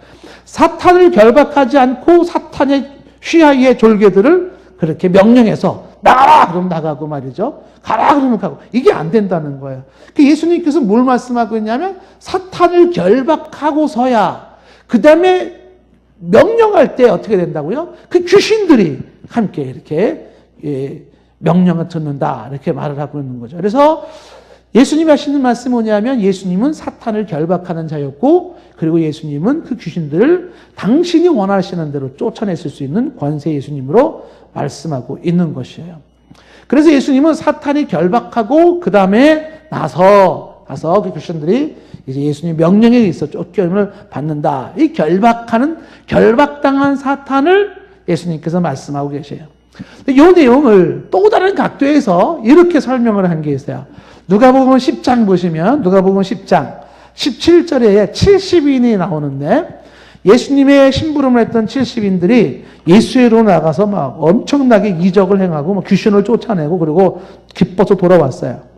사탄을 결박하지 않고 사탄의 휘하의 졸개들을 그렇게 명령해서 나가라! 그러면 나가고 말이죠. 가라! 그러면 가고. 이게 안 된다는 거예요. 예수님께서 뭘 말씀하고 있냐면 사탄을 결박하고서야 그 다음에 명령할 때 어떻게 된다고요? 그 귀신들이 함께 이렇게 명령을 듣는다 이렇게 말을 하고 있는 거죠. 그래서 예수님이 하시는 말씀이 뭐냐면 예수님은 사탄을 결박하는 자였고 그리고 예수님은 그 귀신들을 당신이 원하시는 대로 쫓아냈을 수 있는 권세 예수님으로 말씀하고 있는 것이에요. 그래서 예수님은 사탄이 결박하고 그 다음에 나서 그 귀신들이 이제 예수님 명령에 의해서 쫓김을 받는다. 이 결박당한 사탄을 예수님께서 말씀하고 계세요. 이 내용을 또 다른 각도에서 이렇게 설명을 한 게 있어요. 누가복음 10장 보시면 누가복음 10장 17절에 70인이 나오는데 예수님의 심부름을 했던 70인들이 예수의로 나가서 막 엄청나게 이적을 행하고 막 귀신을 쫓아내고 그리고 기뻐서 돌아왔어요.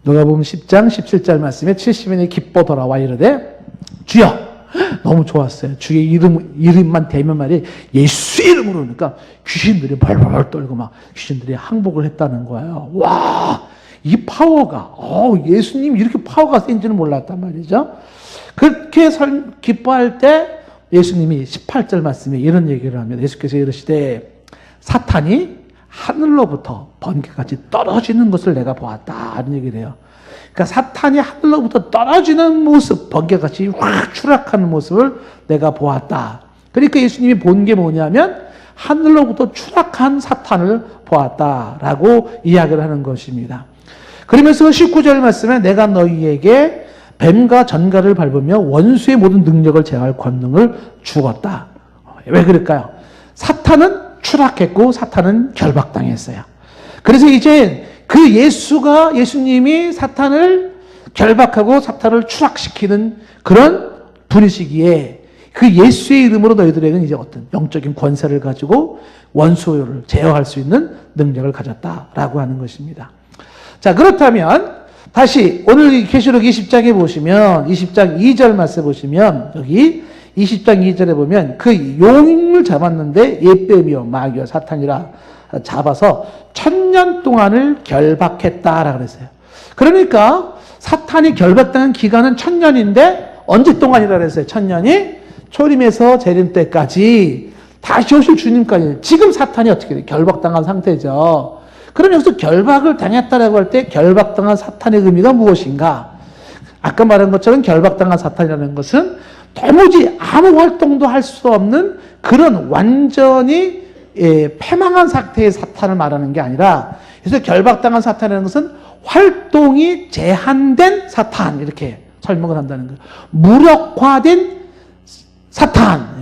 누가복음 10장 17절 말씀에 70인이 기뻐 돌아와 이르되 주여 너무 좋았어요. 주의 이름만 대면 말이 예수의 이름으로 그러니까 귀신들이 벌벌 떨고 막 귀신들이 항복을 했다는 거예요. 와, 이 파워가 예수님 이렇게 파워가 센지는 몰랐단 말이죠. 그렇게 기뻐할 때 예수님이 18절 말씀에 이런 얘기를 합니다. 예수께서 이르시되 사탄이 하늘로부터 번개같이 떨어지는 것을 내가 보았다. 이런 얘기를 해요. 그러니까 사탄이 하늘로부터 떨어지는 모습, 번개같이 확 추락하는 모습을 내가 보았다. 그러니까 예수님이 본 게 뭐냐면 하늘로부터 추락한 사탄을 보았다라고 이야기를 하는 것입니다. 그러면서 19절 말씀에 내가 너희에게 뱀과 전갈을 밟으며 원수의 모든 능력을 제어할 권능을 주었다. 왜 그럴까요? 사탄은 추락했고 사탄은 결박당했어요. 그래서 이제 그 예수님이 사탄을 결박하고 사탄을 추락시키는 그런 분이시기에 그 예수의 이름으로 너희들에게는 이제 어떤 영적인 권세를 가지고 원수를 제어할 수 있는 능력을 가졌다라고 하는 것입니다. 자, 그렇다면 다시 오늘 계시록 20장에 보시면 20장 2절 말씀 보시면 여기 20장 2절에 보면 그 용을 잡았는데 옛뱀이요 마귀요 사탄이라 잡아서 1000년 동안을 결박했다라고 그랬어요. 그러니까 사탄이 결박당한 기간은 1000년인데 언제 동안이라 그랬어요? 1000년이 초림에서 재림 때까지 다시 오실 주님까지. 지금 사탄이 어떻게 돼요? 결박당한 상태죠. 그럼 여기서 결박을 당했다라고 할 때 결박당한 사탄의 의미가 무엇인가? 아까 말한 것처럼 결박당한 사탄이라는 것은 도무지 아무 활동도 할 수 없는 그런 완전히 패망한 상태의 사탄을 말하는 게 아니라, 그래서 결박당한 사탄이라는 것은 활동이 제한된 사탄, 이렇게 설명을 한다는 거예요. 무력화된 사탄,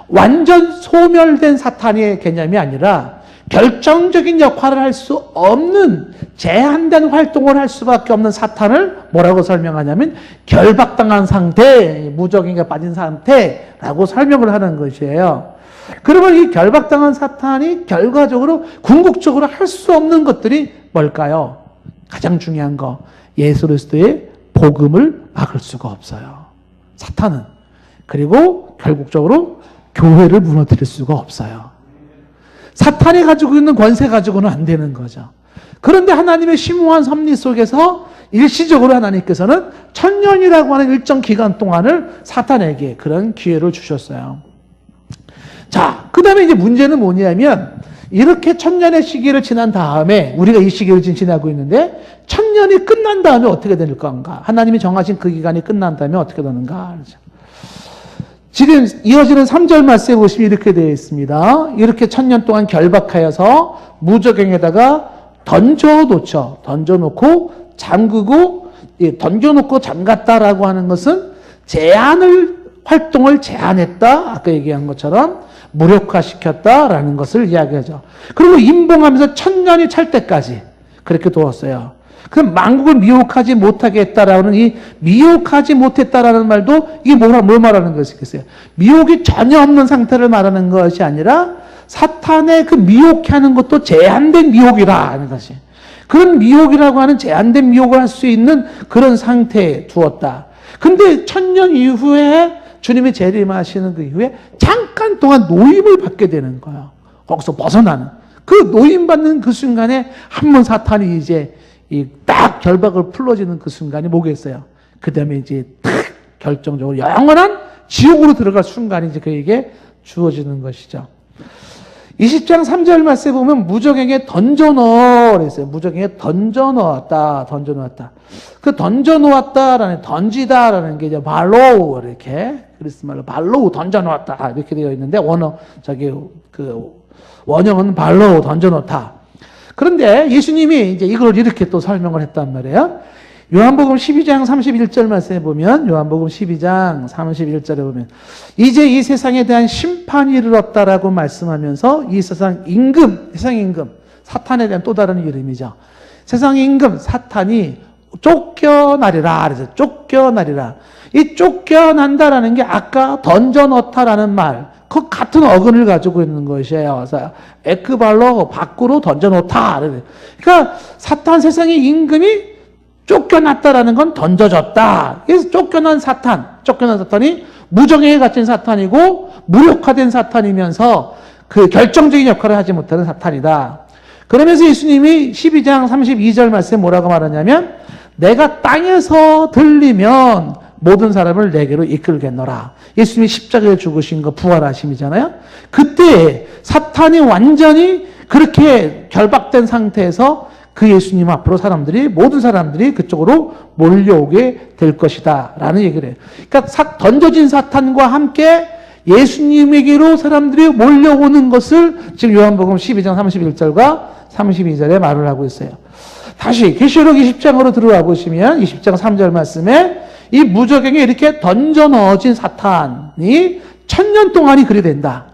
완전 소멸된 사탄의 개념이 아니라 결정적인 역할을 할 수 없는 제한된 활동을 할 수밖에 없는 사탄을 뭐라고 설명하냐면 결박당한 상태, 무적인가 빠진 상태라고 설명을 하는 것이에요. 그러면 이 결박당한 사탄이 결과적으로 궁극적으로 할 수 없는 것들이 뭘까요? 가장 중요한 거, 예수 그리스도의 복음을 막을 수가 없어요. 사탄은. 그리고 결국적으로 교회를 무너뜨릴 수가 없어요. 사탄이 가지고 있는 권세 가지고는 안 되는 거죠. 그런데 하나님의 심오한 섭리 속에서 일시적으로 하나님께서는 천년이라고 하는 일정 기간 동안을 사탄에게 그런 기회를 주셨어요. 자, 그 다음에 이제 문제는 뭐냐면, 이렇게 천년의 시기를 지난 다음에, 우리가 이 시기를 지금 지나고 있는데, 천년이 끝난 다음에 어떻게 될 건가? 하나님이 정하신 그 기간이 끝난 다음에 어떻게 되는가? 지금 이어지는 3절 말씀에 보시면 이렇게 되어 있습니다. 이렇게 천년 동안 결박하여서 무저갱에다가 던져놓고 잠그고, 던져놓고 잠갔다라고 하는 것은 활동을 제한했다. 아까 얘기한 것처럼 무력화시켰다라는 것을 이야기하죠. 그리고 임봉하면서 천년이 찰 때까지 그렇게 두었어요. 그럼 만국을 미혹하지 못하게 했다라는 이 미혹하지 못했다라는 말도 이게 뭘 말하는 것이겠어요? 미혹이 전혀 없는 상태를 말하는 것이 아니라 사탄의 그 미혹해 하는 것도 제한된 미혹이라 하는 것이. 그런 미혹이라고 하는 제한된 미혹을 할 수 있는 그런 상태에 두었다. 근데 천년 이후에 주님이 재림하시는 그 이후에 잠깐 동안 노임을 받게 되는 거예요. 거기서 벗어나는. 그 노임받는 그 순간에 한 번 사탄이 이제 딱 결박을 풀어지는 그 순간이 뭐겠어요? 그 다음에 이제 딱 결정적으로 영원한 지옥으로 들어갈 순간이 이제 그에게 주어지는 것이죠. 20장 3절 말씀에 보면 무적에게 던져넣어 그랬어요. 무적에게 던져놓았다. 그 던져놓았다라는, 던지다라는 게 이제 발로우, 이렇게 그리스 말로 발로우 던져놓았다 이렇게 되어 있는데, 원형은 발로우 던져놓다. 그런데 예수님이 이제 이걸 이렇게 또 설명을 했단 말이에요. 요한복음 12장 31절 말씀에 보면, 요한복음 12장 31절에 보면, 이제 이 세상에 대한 심판이 이르렀다라고 말씀하면서 이 세상 임금, 사탄에 대한 또 다른 이름이죠. 세상 임금, 사탄이 쫓겨나리라. 그래서 쫓겨나리라. 이 쫓겨난다라는 게 아까 던져넣다라는 말, 그 같은 어근을 가지고 있는 것이에요. 그래서 에크발로 밖으로 던져놓다. 그러니까 사탄 세상의 임금이 쫓겨났다라는 건 던져졌다. 그래서 쫓겨난 사탄이 무정에 갇힌 사탄이고 무력화된 사탄이면서 그 결정적인 역할을 하지 못하는 사탄이다. 그러면서 예수님이 12장 32절 말씀에 뭐라고 말하냐면, 내가 땅에서 들리면 모든 사람을 내게로 이끌겠노라. 예수님이 십자가에 죽으신 거 부활하심이잖아요. 그때 사탄이 완전히 그렇게 결박된 상태에서 그 예수님 앞으로 모든 사람들이 그쪽으로 몰려오게 될 것이다 라는 얘기를 해요. 그러니까 던져진 사탄과 함께 예수님에게로 사람들이 몰려오는 것을 지금 요한복음 12장 31절과 32절에 말을 하고 있어요. 다시 계시록 20장으로 들어와 보시면 20장 3절 말씀에 이 무저갱에 이렇게 던져 넣어진 사탄이 1000년 동안이 그리 된다.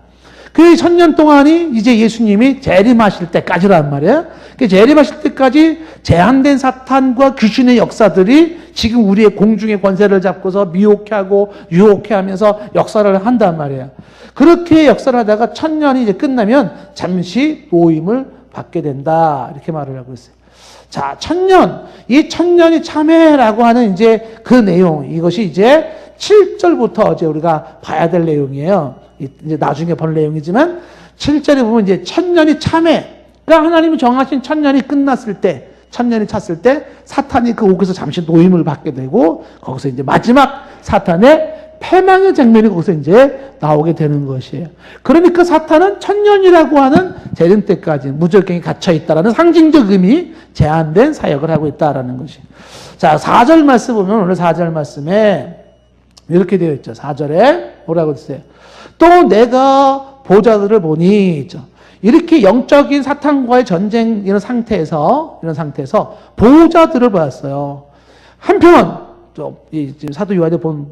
그 1000년 동안이 이제 예수님이 재림하실 때까지란 말이에요. 그 재림하실 때까지 제한된 사탄과 귀신의 역사들이 지금 우리의 공중의 권세를 잡고서 미혹해 하고 유혹해 하면서 역사를 한단 말이에요. 그렇게 역사를 하다가 1000년이 이제 끝나면 잠시 노임을 받게 된다. 이렇게 말을 하고 있어요. 자, 1000년. 이 1000년이 참회라고 하는 이제 그 내용, 이것이 이제 7절부터 어제 우리가 봐야 될 내용이에요. 이제 나중에 볼 내용이지만 7절에 보면 이제 1000년이 참회. 그러니까 하나님이 정하신 1000년이 끝났을 때, 1000년이 찼을 때 사탄이 그 옥에서 잠시 노임을 받게 되고 거기서 이제 마지막 사탄의 패망의 장면이 거기서 이제 나오게 되는 것이에요. 그러니까 사탄은 천년이라고 하는 재림 때까지 무절경에 갇혀 있다라는 상징적 의미, 제한된 사역을 하고 있다라는 것이에요. 자, 4절 말씀 보면 오늘 4절 말씀에 이렇게 되어 있죠. 4절에 뭐라고 했어요? 또 내가 보좌들을 보니, 이렇게 영적인 사탄과의 전쟁 이런 상태에서 보좌들을 봤어요. 한편 지금 사도 요한이 본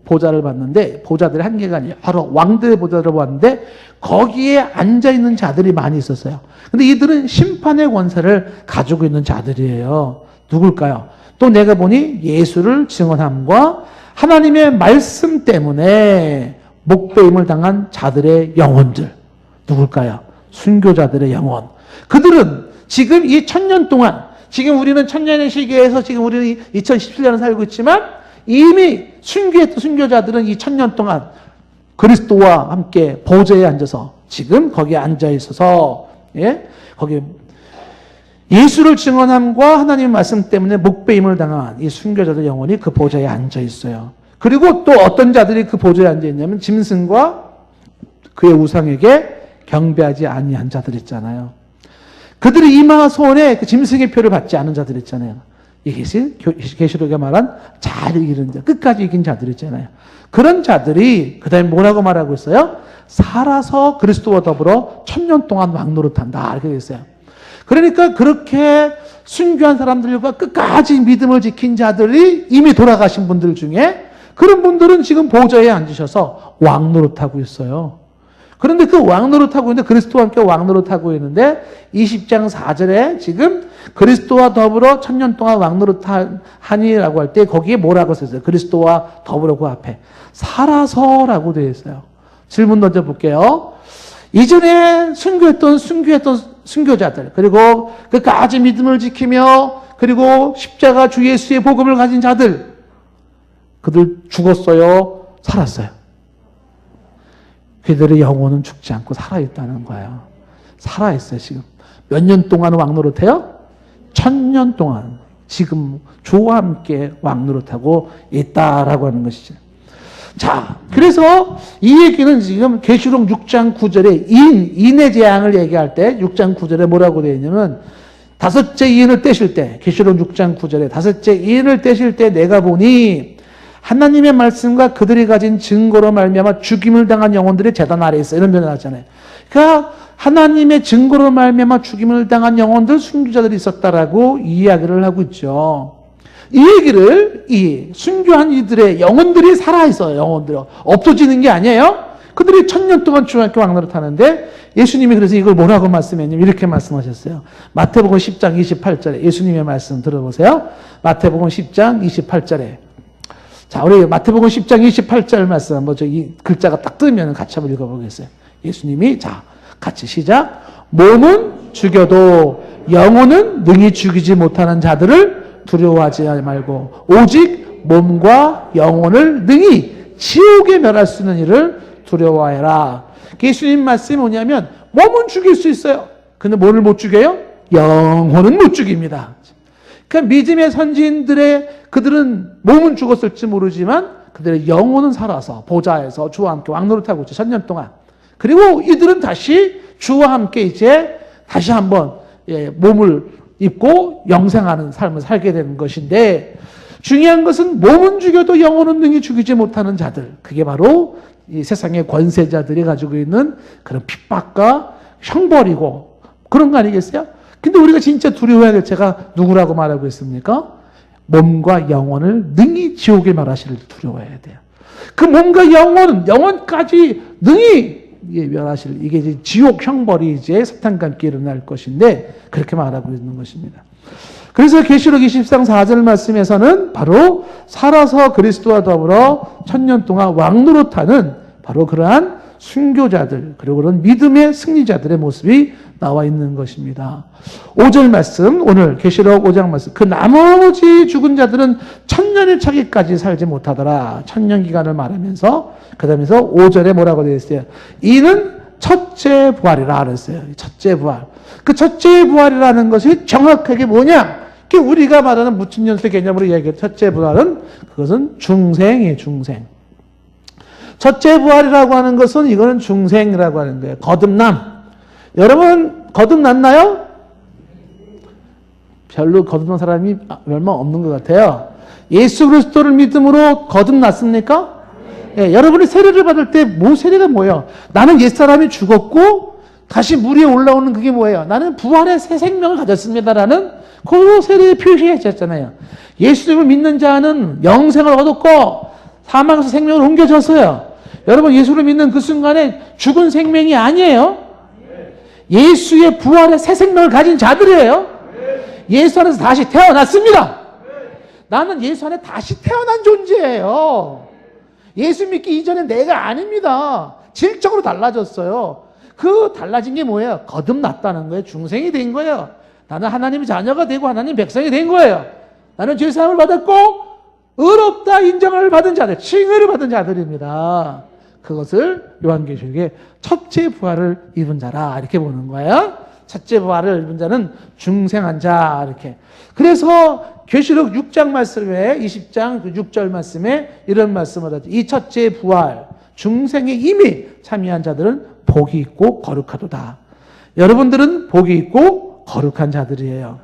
보좌를 봤는데 보좌들이 한 개가 아니에요. 바로 왕들의 보좌를 봤는데 거기에 앉아 있는 자들이 많이 있었어요. 근데 이들은 심판의 권세를 가지고 있는 자들이에요. 누굴까요? 또 내가 보니 예수를 증언함과 하나님의 말씀 때문에 목배임을 당한 자들의 영혼들. 누굴까요? 순교자들의 영혼. 그들은 지금 이 1000년 동안, 지금 우리는 1000년의 시기에서 지금 우리는 2017년을 살고 있지만 이미 순교했던 순교자들은 이 1000년 동안 그리스도와 함께 보좌에 앉아서 지금 거기에 앉아 있어서, 거기 예수를 증언함과 하나님의 말씀 때문에 목배임을 당한 이 순교자들 영혼이 그 보좌에 앉아 있어요. 그리고 또 어떤 자들이 그 보좌에 앉아 있냐면 짐승과 그의 우상에게 경배하지 아니한 자들 있잖아요. 그들이 이마손에 그 짐승의 표를 받지 않은 자들 있잖아요. 이것이 계시록에 말한 잘 이기는 자, 끝까지 이긴 자들 있잖아요. 그런 자들이 그 다음에 뭐라고 말하고 있어요? 살아서 그리스도와 더불어 1000년 동안 왕노릇한다. 이렇게 됐어요. 그러니까 그렇게 순교한 사람들과 끝까지 믿음을 지킨 자들이 이미 돌아가신 분들 중에 그런 분들은 지금 보좌에 앉으셔서 왕노릇하고 있어요. 그런데 그 왕노릇하고 있는데 그리스도와 함께 왕노릇하고 있는데 20장 4절에 지금 그리스도와 더불어 1000년 동안 왕노릇하니라고 할 때 거기에 뭐라고 썼어요? 그리스도와 더불어 그 앞에 살아서라고 되어 있어요. 질문 던져볼게요. 이전에 순교했던 순교자들, 그리고 끝까지 믿음을 지키며 그리고 십자가 주 예수의 복음을 가진 자들, 그들 죽었어요? 살았어요? 그들의 영혼은 죽지 않고 살아있다는 거예요. 살아있어요, 지금. 몇 년 동안 왕노릇해요? 1000년 동안 지금 주와 함께 왕노릇하고 있다라고 하는 것이죠. 자, 그래서 이 얘기는 지금 계시록 6장 9절에 인의 재앙을 얘기할 때 6장 9절에 뭐라고 되어 있냐면 다섯째 인을 떼실 때, 계시록 6장 9절에 다섯째 인을 떼실 때 내가 보니 하나님의 말씀과 그들이 가진 증거로 말미암아 죽임을 당한 영혼들이 제단 아래에 있어. 이런 표현을 하잖아요. 그러니까 하나님의 증거로 말미암아 죽임을 당한 영혼들, 순교자들이 있었다라고 이야기를 하고 있죠. 이 얘기를 이 순교한 이들의 영혼들이 살아있어요. 영혼들이 없어지는 게 아니에요. 그들이 1000년 동안 주와 함께 왕노릇하는데 예수님이 그래서 이걸 뭐라고 말씀했냐면 이렇게 말씀하셨어요. 마태복음 10장 28절에 예수님의 말씀 들어보세요. 마태복음 10장 28절에 자, 우리 마태복음 10장 28절 말씀, 이 글자가 딱 뜨면 같이 한번 읽어보겠어요. 예수님이, 자, 같이 시작. 몸은 죽여도 영혼은 능히 죽이지 못하는 자들을 두려워하지 말고, 오직 몸과 영혼을 능히 지옥에 멸할 수 있는 일을 두려워해라. 예수님 말씀이 뭐냐면, 몸은 죽일 수 있어요. 근데 뭐를 못 죽여요? 영혼은 못 죽입니다. 그러니까 믿음의 선지인들의 그들은 몸은 죽었을지 모르지만 그들의 영혼은 살아서 보좌에서 주와 함께 왕노릇하고 있죠. 1000년 동안. 그리고 이들은 다시 주와 함께 이제 다시 한번 몸을 입고 영생하는 삶을 살게 되는 것인데 중요한 것은 몸은 죽여도 영혼은 능히 죽이지 못하는 자들. 그게 바로 이 세상의 권세자들이 가지고 있는 그런 핍박과 형벌이고 그런 거 아니겠어요? 근데 우리가 진짜 두려워해야 될 죄가 누구라고 말하고 있습니까? 몸과 영혼을 능히 지옥에 멸하시를 두려워해야 돼요. 그 몸과 영혼까지 능히 멸하실, 이게 이제 지옥 형벌이 이제 사탄과 함께 일어날 것인데, 그렇게 말하고 있는 것입니다. 그래서 계시록 20장 4절 말씀에서는 바로 살아서 그리스도와 더불어 1000년 동안 왕노릇하는 바로 그러한 순교자들, 그리고 그런 믿음의 승리자들의 모습이 나와 있는 것입니다. 5절 말씀, 오늘 계시록 5장 말씀. 그 나머지 죽은 자들은 1000년이 차기까지 살지 못하더라. 1000년 기간을 말하면서, 그 다음에서 5절에 뭐라고 되어 있어요? 이는 첫째 부활이라 그랬어요. 첫째 부활. 그 첫째 부활이라는 것이 정확하게 뭐냐? 우리가 말하는 무천년세 개념으로 이야기해요. 첫째 부활은 그것은 중생이에요, 중생. 첫째 부활이라고 하는 것은 이거는 중생이라고 하는 거예요. 거듭남. 여러분 거듭났나요? 별로 거듭난 사람이 얼마 없는 것 같아요. 예수 그리스도를 믿음으로 거듭났습니까? 예, 여러분이 세례를 받을 때 세례가 뭐예요? 나는 옛사람이 죽었고 다시 물 위에 올라오는 그게 뭐예요? 나는 부활의 새 생명을 가졌습니다라는 그 세례에 표시했잖아요. 예수님을 믿는 자는 영생을 얻었고 사망에서 생명을 옮겨졌어요. 여러분 예수를 믿는 그 순간에 죽은 생명이 아니에요. 예수의 부활의 새 생명을 가진 자들이에요. 예수 안에서 다시 태어났습니다. 나는 예수 안에 다시 태어난 존재예요. 예수 믿기 이전에 내가 아닙니다. 질적으로 달라졌어요. 그 달라진 게 뭐예요? 거듭났다는 거예요. 중생이 된 거예요. 나는 하나님의 자녀가 되고 하나님 백성이 된 거예요. 나는 죄사함을 받았고 의롭다 인정을 받은 자들, 칭의를 받은 자들입니다. 그것을 요한계시록에 첫째 부활을 입은 자라 이렇게 보는 거예요. 첫째 부활을 입은 자는 중생한 자 이렇게. 그래서 계시록 6장 말씀에 20장 6절 말씀에 이런 말씀을 하죠. 이 첫째 부활 중생에 이미 참여한 자들은 복이 있고 거룩하도다. 여러분들은 복이 있고 거룩한 자들이에요.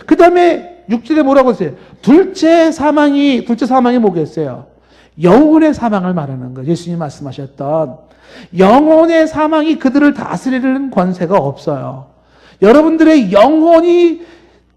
그 다음에 6절에 뭐라고 했어요? 둘째 사망이 뭐겠어요? 영혼의 사망을 말하는 거예요. 예수님 말씀하셨던 영혼의 사망이 그들을 다스리는 권세가 없어요. 여러분들의 영혼이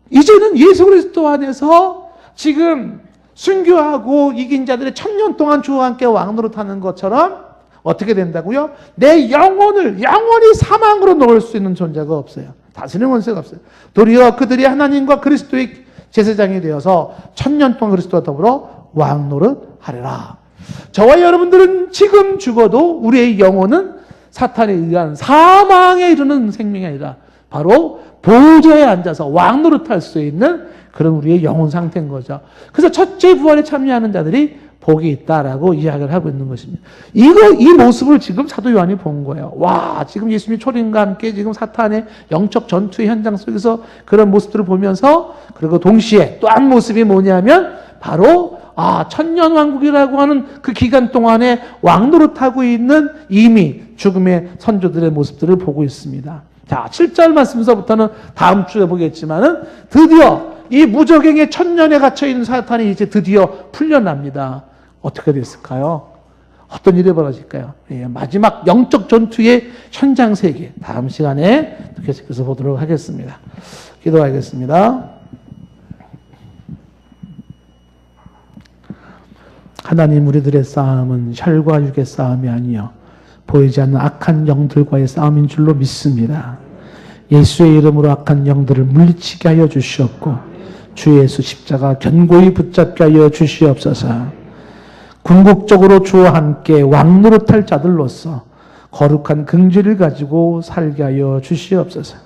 이제는 예수 그리스도 안에서 지금 순교하고 이긴 자들의 1000년 동안 주와 함께 왕노릇하는 것처럼 어떻게 된다고요? 내 영원히 사망으로 놓을 수 있는 존재가 없어요. 다스리는 권세가 없어요. 도리어 그들이 하나님과 그리스도의 제사장이 되어서 1000년 동안 그리스도와 더불어 왕노릇하리라. 저와 여러분들은 지금 죽어도 우리의 영혼은 사탄에 의한 사망에 이르는 생명이 아니라 바로 보좌에 앉아서 왕노릇할 수 있는 그런 우리의 영혼 상태인 거죠. 그래서 첫째 부활에 참여하는 자들이 복이 있다라고 이야기를 하고 있는 것입니다. 이 모습을 지금 사도 요한이 본 거예요. 와, 지금 예수님이 초림과 함께 지금 사탄의 영적 전투의 현장 속에서 그런 모습들을 보면서 그리고 동시에 또 한 모습이 뭐냐면 바로 천년왕국이라고 하는 그 기간 동안에 왕노릇하고 있는 이미 죽음의 선조들의 모습들을 보고 있습니다. 자, 7절 말씀서부터는 다음 주에 보겠지만은 드디어 이 무적행의 1000년에 갇혀있는 사탄이 이제 드디어 풀려납니다. 어떻게 됐을까요? 어떤 일이 벌어질까요? 예, 마지막 영적 전투의 현장 세계 다음 시간에 계속해서 보도록 하겠습니다. 기도하겠습니다. 하나님, 우리들의 싸움은 혈과 육의 싸움이 아니요 보이지 않는 악한 영들과의 싸움인 줄로 믿습니다. 예수의 이름으로 악한 영들을 물리치게 하여 주시옵고 주 예수 십자가 견고히 붙잡게 하여 주시옵소서. 궁극적으로 주와 함께 왕노릇할 자들로서 거룩한 긍지를 가지고 살게 하여 주시옵소서.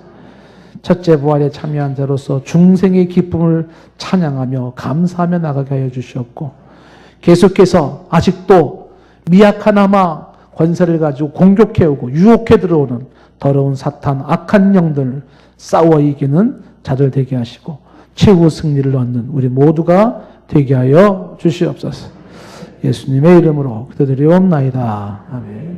첫째 부활에 참여한 자로서 중생의 기쁨을 찬양하며 감사하며 나가게 하여 주시옵고 계속해서 아직도 미약하나마 권세를 가지고 공격해오고 유혹해 들어오는 더러운 사탄, 악한 영들을 싸워 이기는 자들 되게 하시고 최후 승리를 얻는 우리 모두가 되게 하여 주시옵소서. 예수님의 이름으로 기도드리옵나이다. 아멘.